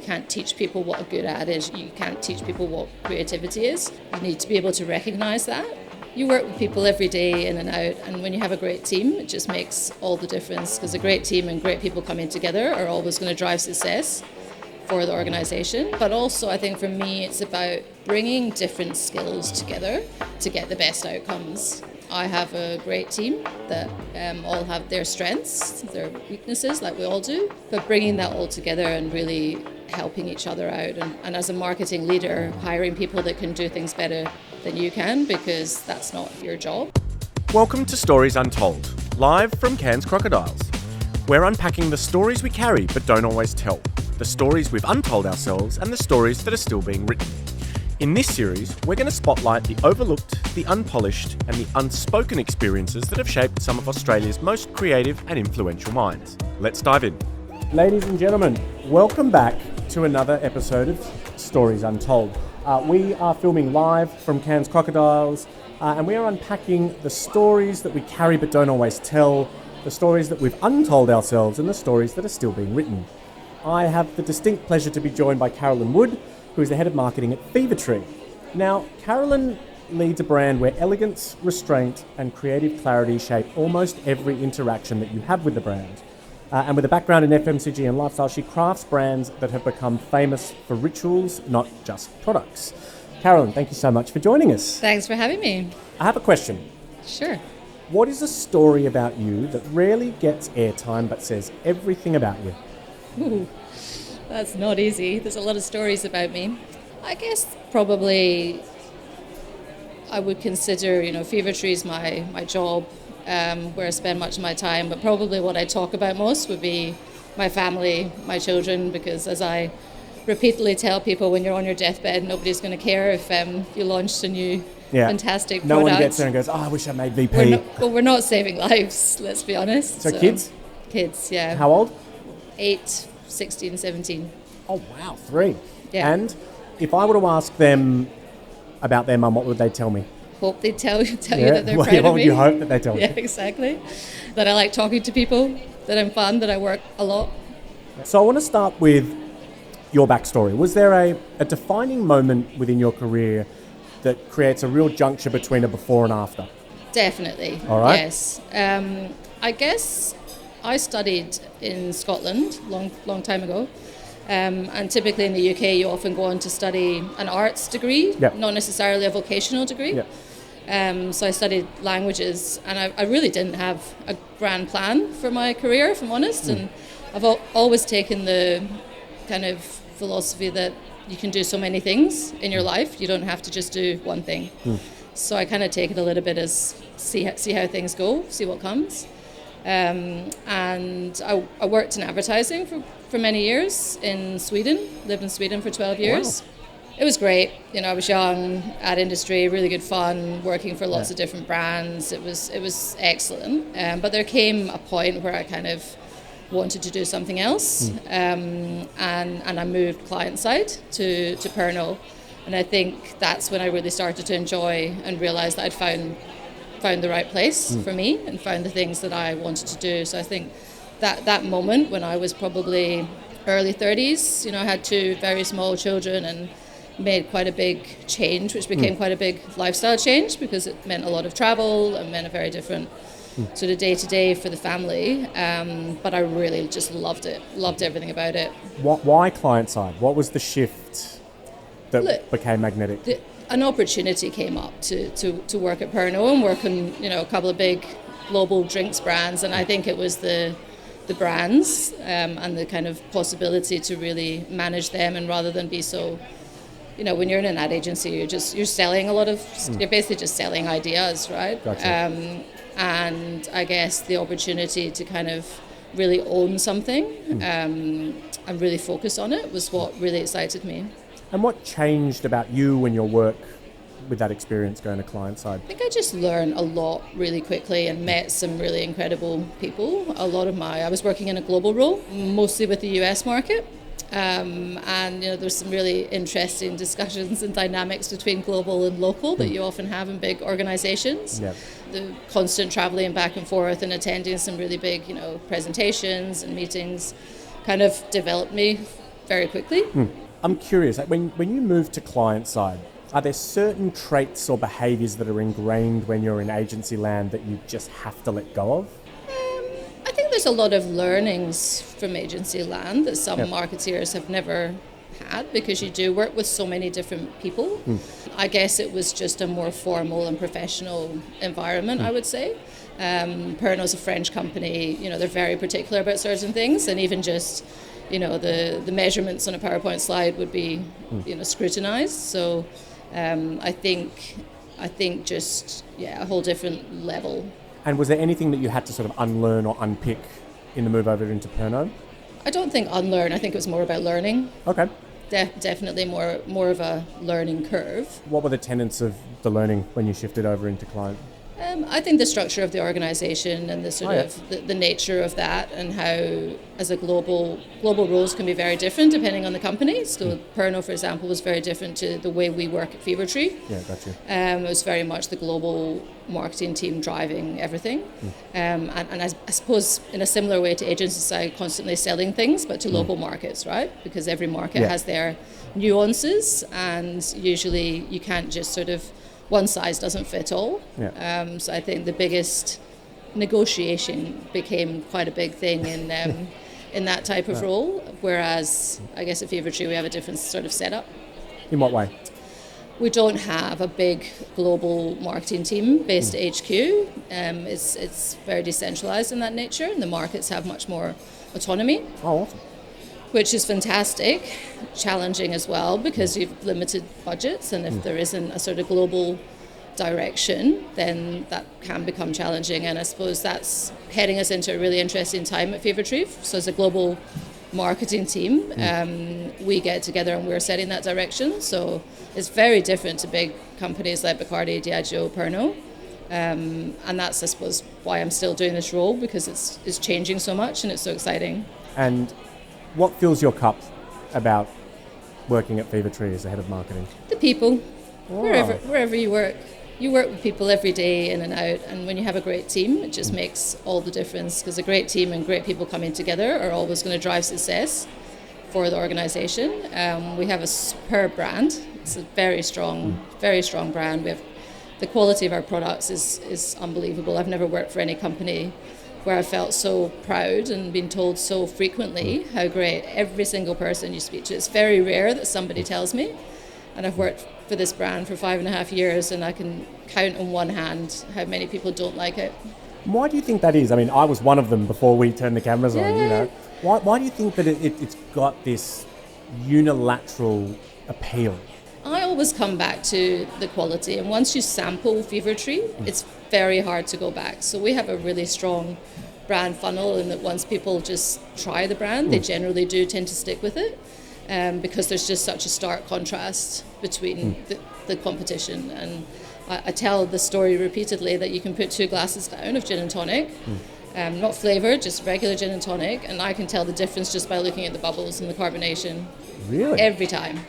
can't teach people what a good ad is. You can't teach people what creativity is. You need to be able to recognize that. You work with people every day in and out, and when you have a great team, it just makes all the difference, because a great team and great people coming together are always going to drive success for the organization. But also, I think for me, it's about bringing different skills together to get the best outcomes. I have a great team that all have their strengths, their weaknesses, like we all do, but bringing that all together and really helping each other out. And as a marketing leader, hiring people that can do things better than you can, because that's not your job. Welcome to Stories Untold, live from Cairns Crocodiles. We're unpacking the stories we carry but don't always tell, the stories we've untold ourselves and the stories that are still being written. In this series, we're going to spotlight the overlooked, the unpolished and the unspoken experiences that have shaped some of Australia's most creative and influential minds. Let's dive in. Ladies and gentlemen, welcome back to another episode of Stories Untold. We are filming live from Cairns Crocodiles and we are unpacking the stories that we carry but don't always tell, the stories that we've untold ourselves and the stories that are still being written. I have the distinct pleasure to be joined by Carolyn Wood, who is the head of marketing at Fever Tree. Now, Carolyn leads a brand where elegance, restraint and creative clarity shape almost every interaction that you have with the brand. And with a background in FMCG and lifestyle, she crafts brands that have become famous for rituals, not just products. Carolyn, thank you so much for joining us. Thanks for having me. I have a question. Sure. What is a story about you that rarely gets airtime but says everything about you? Ooh, that's not easy. There's a lot of stories about me. I guess probably I would consider, Fever Tree is my job, where I spend much of my time, but probably what I talk about most would be my family, my children, because as I repeatedly tell people, when you're on your deathbed, nobody's going to care if you launched a new fantastic no product. One gets there and goes, I wish I made VP. We're not saving lives, let's be honest. So kids? Kids, yeah. How old? 8, 16, 17. Oh, wow, 3. Yeah. And if I were to ask them about their mum, what would they tell me? Hope they tell you that they're proud of me. What would you hope that they tell you? Yeah, exactly. That I like talking to people, that I'm fun, that I work a lot. So I want to start with your backstory. Was there a defining moment within your career that creates a real juncture between a before and after? Definitely. All right. Yes. I guess I studied in Scotland long time ago. And typically in the UK, you often go on to study an arts degree, not necessarily a vocational degree. Yep. So I studied languages, and I really didn't have a grand plan for my career, if I'm honest. And I've always taken the kind of philosophy that you can do so many things in your life. You don't have to just do one thing. So I kind of take it a little bit as see how things go, see what comes. And I worked in advertising for many years in Sweden, lived in Sweden for 12 years. Wow. It was great. I was young, ad industry, really good fun, working for lots of different brands. It was excellent. But there came a point where I kind of wanted to do something else. And I moved clientside to Pernod. And I think that's when I really started to enjoy and realize that I'd found the right place for me and found the things that I wanted to do. So I think that moment when I was probably early 30s, I had 2 very small children and made quite a big change, which became quite a big lifestyle change, because it meant a lot of travel and meant a very different sort of day-to-day for the family. But I really just loved it, loved everything about it. Why client-side? What was the shift that became magnetic? An opportunity came up to work at Pernod and work on a couple of big global drinks brands, and I think it was the brands and the kind of possibility to really manage them, and rather than be so, when you're in an ad agency, you're selling a lot of, you're basically just selling ideas, right? Gotcha. And I guess the opportunity to kind of really own something and really focus on it was what really excited me. And what changed about you and your work with that experience going to client side? I think I just learned a lot really quickly and met some really incredible people. I was working in a global role, mostly with the US market. And there's some really interesting discussions and dynamics between global and local that you often have in big organizations. Yep. The constant traveling back and forth and attending some really big, presentations and meetings kind of developed me very quickly. I'm curious, like when you move to client side, are there certain traits or behaviours that are ingrained when you're in agency land that you just have to let go of? I think there's a lot of learnings from agency land that some marketeers have never had, because you do work with so many different people. I guess it was just a more formal and professional environment, I would say. Pernod's a French company, they're very particular about certain things, and even just, the measurements on a PowerPoint slide would be, scrutinized. So I think just, a whole different level. And was there anything that you had to sort of unlearn or unpick in the move over into Pernod? I don't think unlearn. I think it was more about learning. Okay. Definitely more of a learning curve. What were the tenets of the learning when you shifted over into client? I think the structure of the organisation and the sort of the nature of that, and how as a global roles can be very different depending on the company. So Pernod, for example, was very different to the way we work at Fevertree. Yeah, gotcha. It was very much the global marketing team driving everything. And I suppose in a similar way to agency side, constantly selling things, but to local markets, right? Because every market has their nuances, and usually you can't just sort of, one size doesn't fit all. So I think the biggest negotiation became quite a big thing in that type of role, whereas I guess at Fevertree we have a different sort of setup. In what way? We don't have a big global marketing team based at HQ. It's very decentralized in that nature, and the markets have much more autonomy. Oh, awesome. Which is fantastic, challenging as well, because you've limited budgets, and if there isn't a sort of global direction, then that can become challenging. And I suppose that's heading us into a really interesting time at Fevertree. So as a global marketing team, we get together and we're setting that direction. So it's very different to big companies like Bacardi, Diageo, Pernod. And that's, I suppose, why I'm still doing this role, because it's changing so much and it's so exciting. And what fills your cup about working at Fevertree as the head of marketing? The people. Wow. Wherever you work with people every day, in and out, and when you have a great team, it just makes all the difference, because a great team and great people coming together are always going to drive success for the organisation. We have a superb brand. It's a very strong brand. We have the quality of our products is unbelievable. I've never worked for any company where I felt so proud and been told so frequently how great every single person you speak to. It's very rare that somebody tells me, and I've worked for this brand for 5.5 years, and I can count on one hand how many people don't like it. Why do you think that is? I mean, I was one of them before we turned the cameras on. Why do you think that it's got this unilateral appeal? I always come back to the quality, and once you sample Fevertree, it's very hard to go back. So we have a really strong brand funnel, and that once people just try the brand, they generally do tend to stick with it, because there's just such a stark contrast between the competition. And I tell the story repeatedly that you can put 2 glasses down of gin and tonic, not flavoured, just regular gin and tonic, and I can tell the difference just by looking at the bubbles and the carbonation. Really? Every time.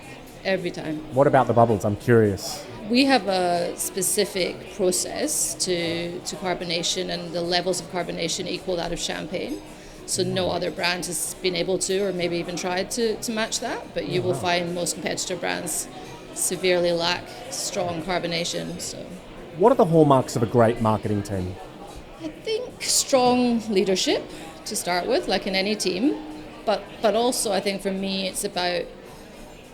What about the bubbles? I'm curious. We have a specific process to carbonation, and the levels of carbonation equal that of champagne. So no other brand has been able to, or maybe even tried to match that, but you will find most competitor brands severely lack strong carbonation. So, what are the hallmarks of a great marketing team? I think strong leadership to start with, like in any team, but also I think for me it's about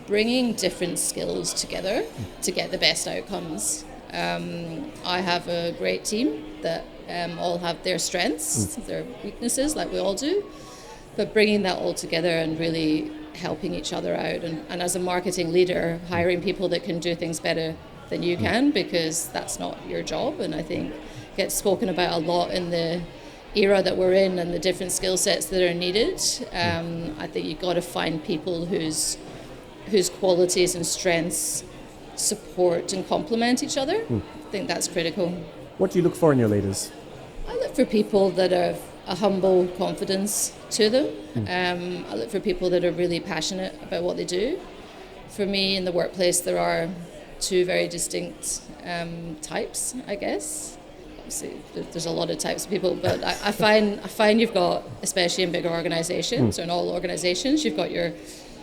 bringing different skills together to get the best outcomes. I have a great team that all have their strengths, their weaknesses, like we all do, but bringing that all together and really helping each other out. And as a marketing leader, hiring people that can do things better than you can, because that's not your job. And I think gets spoken about a lot in the era that we're in and the different skill sets that are needed. I think you've got to find people whose qualities and strengths support and complement each other. I think that's critical. What do you look for in your leaders? I look for people that have a humble confidence to them. I look for people that are really passionate about what they do. For me, in the workplace, there are 2 very distinct types, I guess. Obviously, there's a lot of types of people, but I find you've got, especially in bigger organisations or in all organisations, you've got your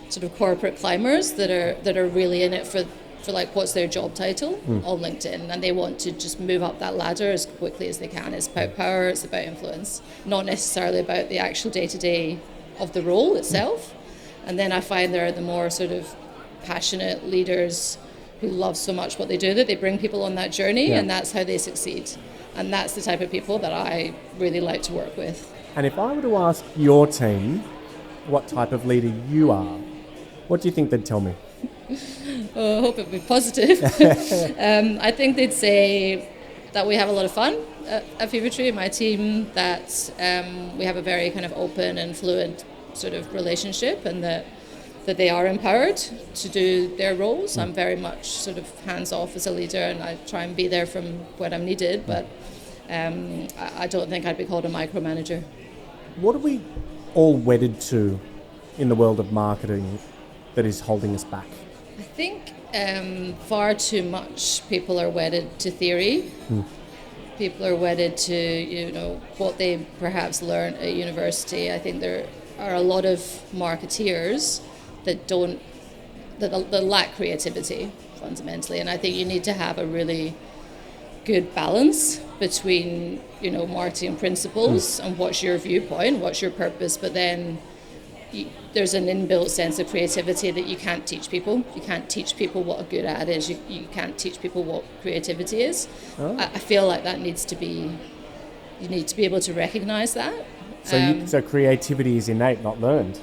sort of corporate climbers that are really in it for like what's their job title on LinkedIn, and they want to just move up that ladder as quickly as they can. It's about power, it's about influence, not necessarily about the actual day-to-day of the role itself. And then I find there are the more sort of passionate leaders who love so much what they do that they bring people on that journey, and that's how they succeed. And that's the type of people that I really like to work with. And if I were to ask your team what type of leader you are, what do you think they'd tell me? I hope it would be positive. I think they'd say that we have a lot of fun at Fevertree, my team, that we have a very kind of open and fluid sort of relationship, and that they are empowered to do their roles. I'm very much sort of hands-off as a leader, and I try and be there from when I'm needed, but I don't think I'd be called a micromanager. What are we all wedded to in the world of marketing that is holding us back? I think far too much people are wedded to theory. People are wedded to, what they perhaps learned at university. I think there are a lot of marketeers that lack creativity fundamentally, and I think you need to have a really good balance between marketing principles and what's your viewpoint, what's your purpose, but then there's an inbuilt sense of creativity that you can't teach people. You can't teach people what a good ad is. You can't teach people what creativity is. I feel like that needs to be, you need to be able to recognize that. So creativity is innate, not learned?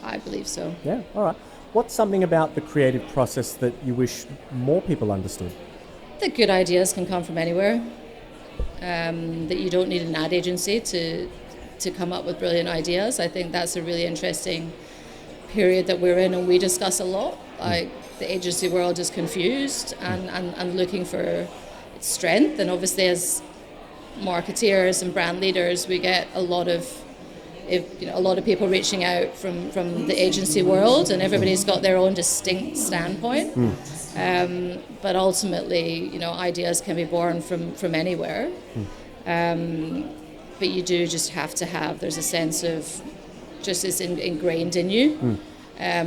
I believe so. Yeah, all right. What's something about the creative process that you wish more people understood? That good ideas can come from anywhere. That you don't need an ad agency to come up with brilliant ideas. I think that's a really interesting period that we're in, and we discuss a lot. Like, the agency world is confused and looking for its strength, and obviously as marketeers and brand leaders we get a lot of people reaching out from the agency world, and everybody's got their own distinct standpoint. But ultimately, ideas can be born from anywhere. But you do just have to there's a sense of just it's ingrained in you.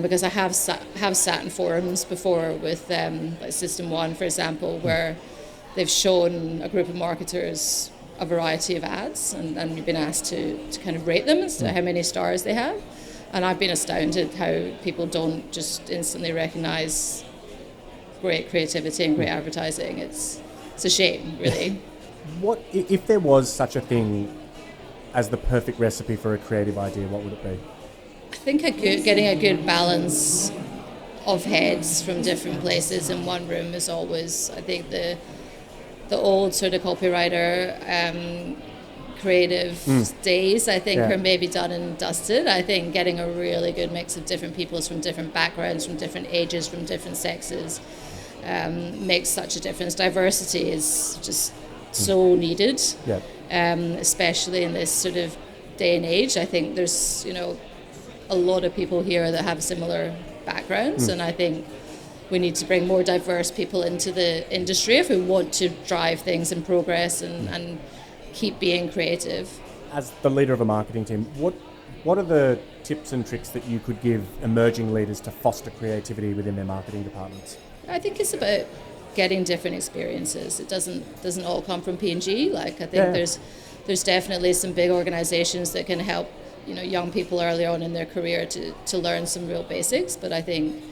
Because I have sat in forums before with like System 1, for example, where they've shown a group of marketers a variety of ads, and you've been asked to kind of rate them as to how many stars they have. And I've been astounded how people don't just instantly recognize great creativity and great advertising. It's a shame, really. What if there was such a thing as the perfect recipe for a creative idea, what would it be? I think getting a good balance of heads from different places in one room is always, I think, the old sort of copywriter creative days, I think, are maybe done and dusted. I think getting a really good mix of different peoples from different backgrounds, from different ages, from different sexes makes such a difference. Diversity is just so needed, especially in this sort of day and age. I think there's, a lot of people here that have similar backgrounds, and I think we need to bring more diverse people into the industry if we want to drive things and progress and keep being creative. As the leader of a marketing team, what are the tips and tricks that you could give emerging leaders to foster creativity within their marketing departments? I think it's about getting different experiences. It doesn't all come from P&G. Like, I think there's definitely some big organizations that can help young people early on in their career to learn some real basics, but I think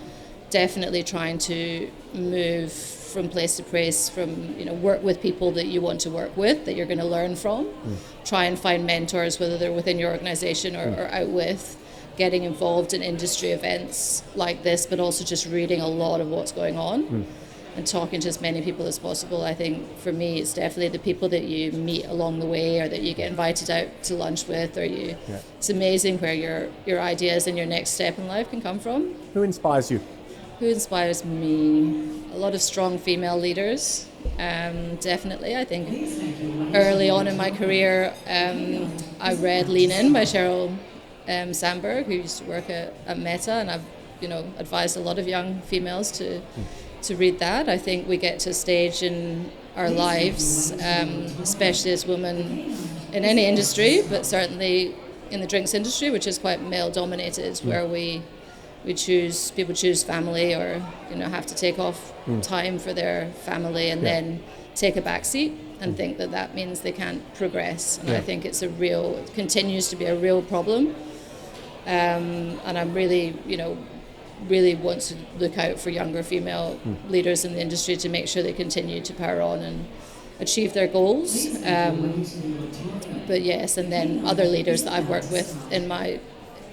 definitely trying to move from place to place, from work with people that you want to work with, that you're going to learn from. Try and find mentors, whether they're within your organization or out with. Getting involved in industry events like this, but also just reading a lot of what's going on and talking to as many people as possible. I think for me it's definitely the people that you meet along the way, or that you get invited out to lunch with, or it's amazing where your ideas and your next step in life can come from. Who inspires you? Who inspires me? A lot of strong female leaders, definitely. I think early on in my career, I read Lean In by Sheryl Sandberg, who used to work at Meta, and I've advised a lot of young females to read that. I think we get to a stage in our lives, especially as women in any industry, but certainly in the drinks industry, which is quite male dominated, where we People choose family, or have to take off time for their family, and then take a back seat and think that means they can't progress. And I think it continues to be a real problem. And I'm really want to look out for younger female leaders in the industry to make sure they continue to power on and achieve their goals. But yes, and then other leaders that I've worked with in my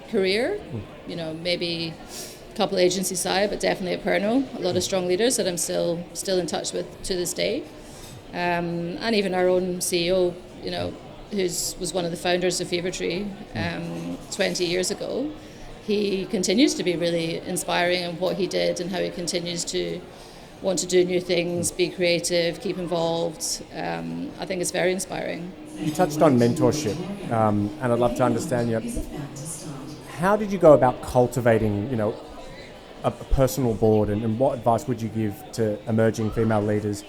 career, maybe a couple agency side, but definitely at Pernod, a lot of strong leaders that I'm still in touch with to this day. And even our own CEO, who was one of the founders of Fevertree 20 years ago. He continues to be really inspiring in what he did and how he continues to want to do new things, be creative, keep involved. I think it's very inspiring. You touched on mentorship, and I'd love to understand, how did you go about cultivating, a personal board, and what advice would you give to emerging female leaders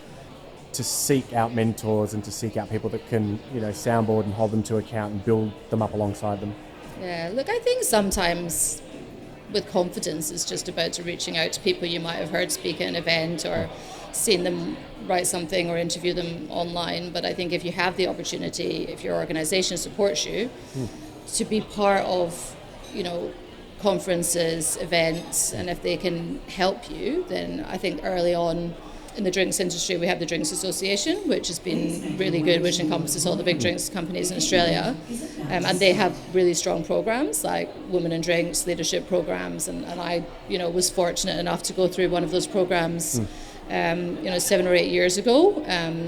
to seek out mentors and to seek out people that can, soundboard and hold them to account and build them up alongside them? Yeah, look, I think sometimes with confidence it's just about reaching out to people you might have heard speak at an event or seen them write something or interview them online. But I think if you have the opportunity, if your organization supports you, to be part of, conferences, events, and if they can help you, then I think early on in the drinks industry, we have the Drinks Association, which has been really good, which encompasses all the big drinks companies in Australia. And they have really strong programs like Women in Drinks, leadership programs. And I, was fortunate enough to go through one of those programs, 7 or 8 years ago.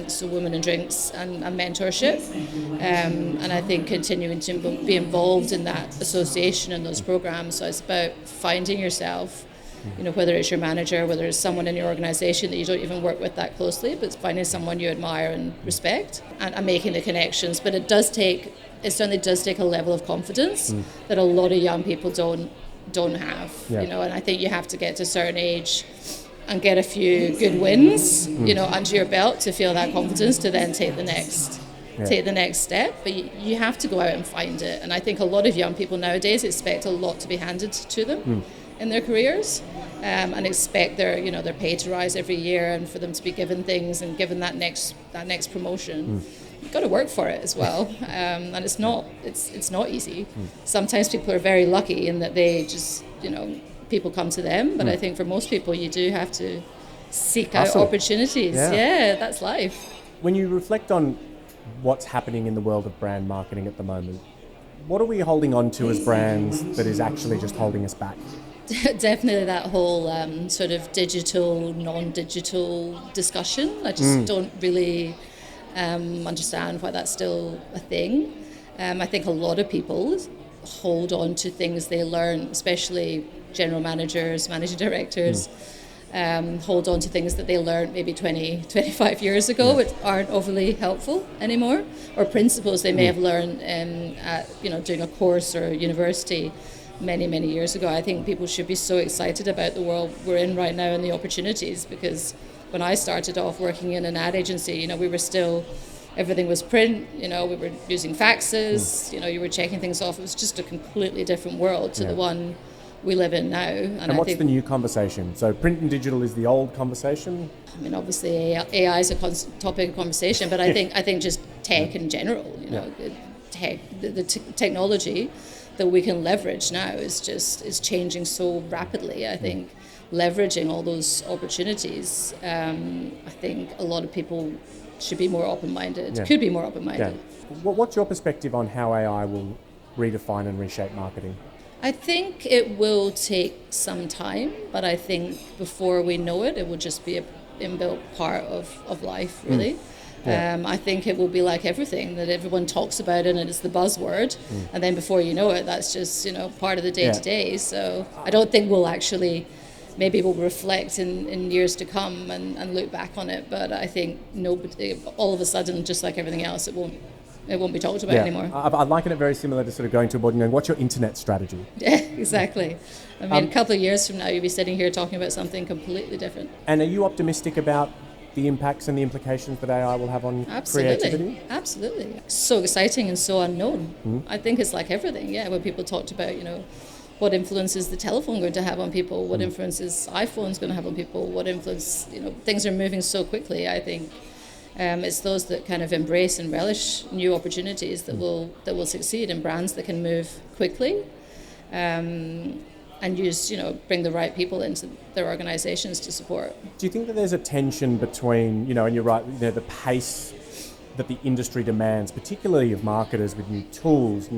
So Women in Drinks and mentorship. And I think continuing to be involved in that association and those programs. So it's about finding yourself, whether it's your manager, whether it's someone in your organization that you don't even work with that closely, but finding someone you admire and respect and making the connections. But it certainly does take a level of confidence that a lot of young people don't have, and I think you have to get to a certain age and get a few good wins, under your belt to feel that confidence to then take the next step. But you have to go out and find it. And I think a lot of young people nowadays expect a lot to be handed to them in their careers, and expect their pay to rise every year and for them to be given things and given that next promotion. You've got to work for it as well, and it's not easy. Sometimes people are very lucky in that they just people come to them, but I think for most people you do have to seek out opportunities. Yeah, that's life. When you reflect on what's happening in the world of brand marketing at the moment, what are we holding on to as brands that is actually just holding us back? Definitely that whole sort of digital, non-digital discussion. I just don't really understand why that's still a thing. I think a lot of people hold on to things they learn, especially general managers, managing directors, hold on to things that they learned maybe 20, 25 years ago, which aren't overly helpful anymore, or principles they may have learned at doing a course or university many, many years ago. I think people should be so excited about the world we're in right now and the opportunities, because when I started off working in an ad agency, we were still, everything was print, we were using faxes, you were checking things off. It was just a completely different world to the one we live in now. And what's the new conversation? So print and digital is the old conversation? I mean, obviously AI is a topic of conversation, but I think just tech in general, the technology that we can leverage now is changing so rapidly. I think leveraging all those opportunities, I think a lot of people should be more open-minded, could be more open-minded. Yeah. What's your perspective on how AI will redefine and reshape marketing? I think it will take some time, but I think before we know it, it will just be an inbuilt part of life, really. I think it will be like everything, that everyone talks about it and it's the buzzword, and then before you know it, that's just part of the day-to-day. So I don't think we'll actually, maybe we'll reflect in years to come and look back on it, but I think nobody, all of a sudden, just like everything else, it won't be talked about anymore. I liken it very similar to sort of going to a board and going, what's your internet strategy? Yeah, exactly. I mean, a couple of years from now, you'll be sitting here talking about something completely different. And are you optimistic about the impacts and the implications that AI will have on creativity? Absolutely. So exciting and so unknown. I think it's like everything, when people talked about, what influence is the telephone going to have on people? What influence is iPhone's going to have on people? What influence, things are moving so quickly. I think it's those that kind of embrace and relish new opportunities that will succeed, and brands that can move quickly and use, bring the right people into their organizations to support. Do you think that there's a tension between, and you're right, the pace that the industry demands, particularly of marketers with new tools,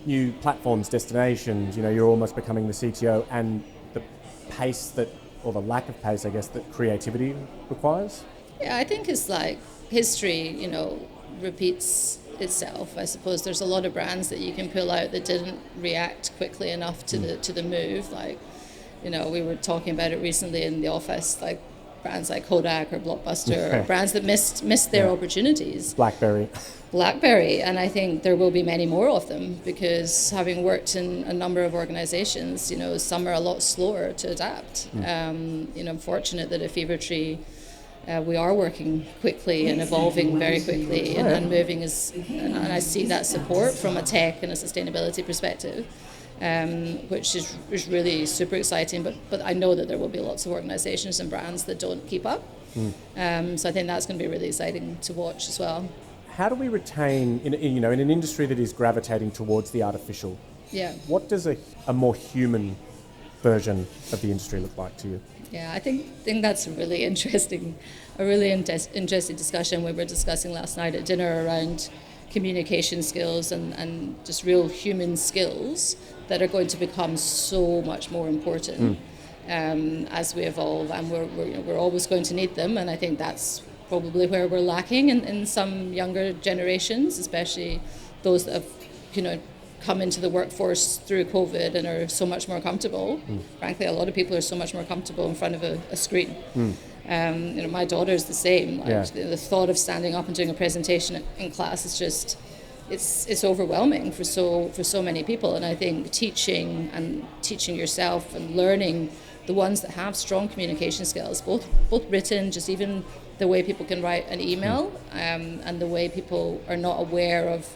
new platforms, destinations, you're almost becoming the CTO, and the pace that, or the lack of pace, I guess, that creativity requires? Yeah, I think it's like history, repeats itself. I suppose there's a lot of brands that you can pull out that didn't react quickly enough to the move. Like, we were talking about it recently in the office, like brands like Kodak or Blockbuster, or brands that missed their opportunities. BlackBerry, and I think there will be many more of them, because having worked in a number of organizations, some are a lot slower to adapt. I'm fortunate that at Fevertree we are working quickly and evolving very quickly and moving and I see that support from a tech and a sustainability perspective, which is really super exciting. But I know that there will be lots of organizations and brands that don't keep up. So I think that's going to be really exciting to watch as well. How do we retain, in an industry that is gravitating towards the artificial? Yeah. What does a more human version of the industry look like to you? Yeah, I think that's a really interesting discussion we were discussing last night at dinner around communication skills and just real human skills that are going to become so much more important as we evolve, and we're always going to need them. And I think that's probably where we're lacking in some younger generations, especially those that have come into the workforce through COVID and are so much more comfortable. Frankly, a lot of people are so much more comfortable in front of a screen. My daughter's the same. The thought of standing up and doing a presentation in class is just, it's overwhelming for so many people. And I think teaching yourself and learning the ones that have strong communication skills, both written, just even the way people can write an email, and the way people are not aware of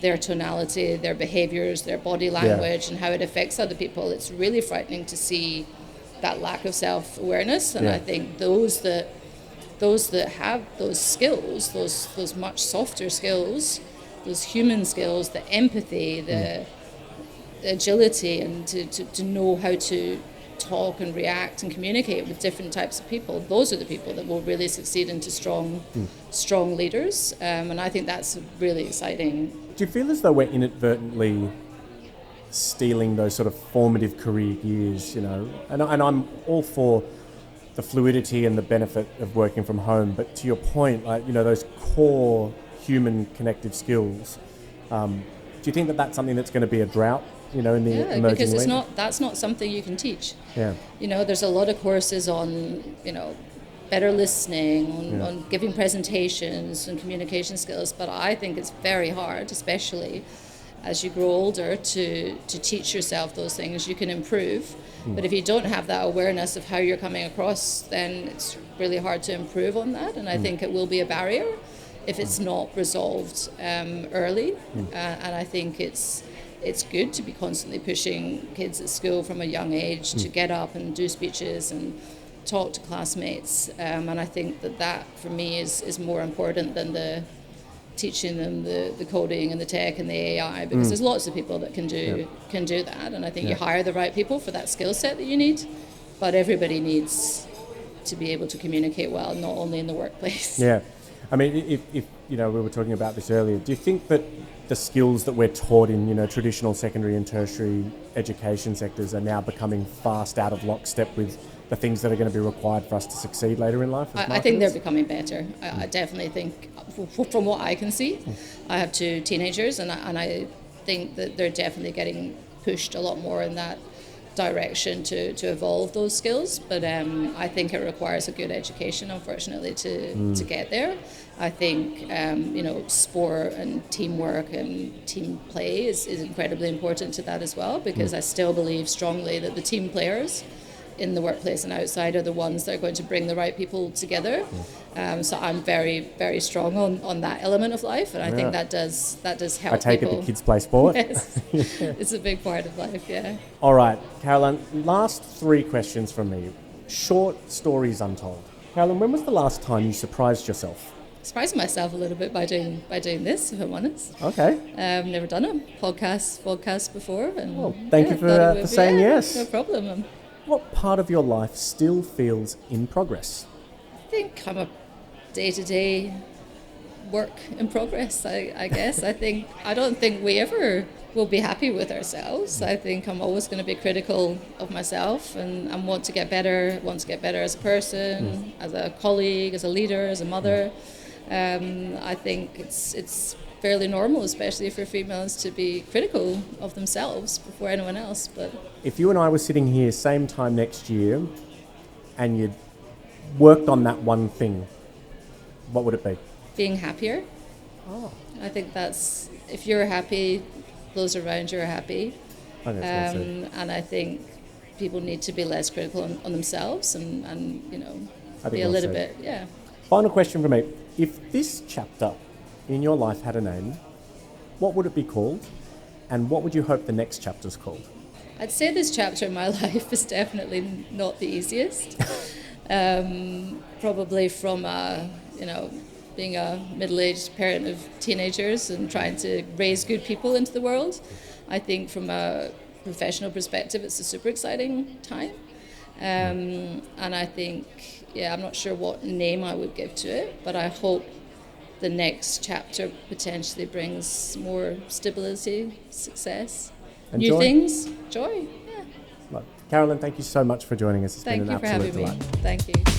their tonality, their behaviors, their body language, and how it affects other people. It's really frightening to see that lack of self-awareness. And I think those that have those skills, those much softer skills, those human skills, the empathy, the agility, and to know how to talk and react and communicate with different types of people, those are the people that will really succeed into strong leaders. And I think that's really exciting. Do you feel as though we're inadvertently stealing those sort of formative career years, And I'm all for the fluidity and the benefit of working from home, but to your point, those core human connective skills, do you think that that's something that's going to be a drought, in the emerging because that's not something you can teach. There's a lot of courses on, better listening, on giving presentations and communication skills, but I think it's very hard, especially as you grow older, to teach yourself those things. You can improve, but if you don't have that awareness of how you're coming across, then it's really hard to improve on that, and I think it will be a barrier if it's not resolved early. And I think it's good to be constantly pushing kids at school from a young age to get up and do speeches and talk to classmates, and I think that for me is more important than the teaching them the coding and the tech and the AI, because there's lots of people that can do that, and I think you hire the right people for that skill set that you need, but everybody needs to be able to communicate well, not only in the workplace. I mean, if we were talking about this earlier, do you think that the skills that we're taught in traditional secondary and tertiary education sectors are now becoming fast out of lockstep with the things that are going to be required for us to succeed later in life? I think they're becoming better. I definitely think, from what I can see, I have 2 teenagers, and I think that they're definitely getting pushed a lot more in that direction to evolve those skills. But I think it requires a good education, unfortunately, to get there. I think sport and teamwork and team play is incredibly important to that as well, because I still believe strongly that the team players in the workplace and outside are the ones that are going to bring the right people together. So I'm very, very strong on that element of life, and I think that does help. I take people. it the kids play sport. Yes, it's a big part of life. Yeah. All right, Caroline. Last 3 questions from me. Short stories untold. Caroline, when was the last time you surprised yourself? Surprising myself a little bit by doing this, if I'm honest. Okay. I've never done a podcast before, and thank you for saying yes. No problem. What part of your life still feels in progress? I think I'm a day-to-day work in progress. I guess. I don't think we ever will be happy with ourselves. I think I'm always going to be critical of myself and want to get better. Want to get better as a person, as a colleague, as a leader, as a mother. I think it's fairly normal, especially for females, to be critical of themselves before anyone else. But if you and I were sitting here same time next year and you'd worked on that one thing, what would it be? Being happier. Oh. I think that's, if you're happy, those around you are happy. And I think people need to be less critical on themselves and be a little bit, Final question for me. If this chapter in your life had a name, what would it be called? And what would you hope the next chapter's called? I'd say this chapter in my life is definitely not the easiest. Probably from, being a middle-aged parent of teenagers and trying to raise good people into the world. I think from a professional perspective, it's a super exciting time. And I think, I'm not sure what name I would give to it, but I hope the next chapter potentially brings more stability, success, and new joy. Things, joy. Yeah. Well, Caroline, thank you so much for joining us. It's been an absolute delight. Thank you for having me. Thank you.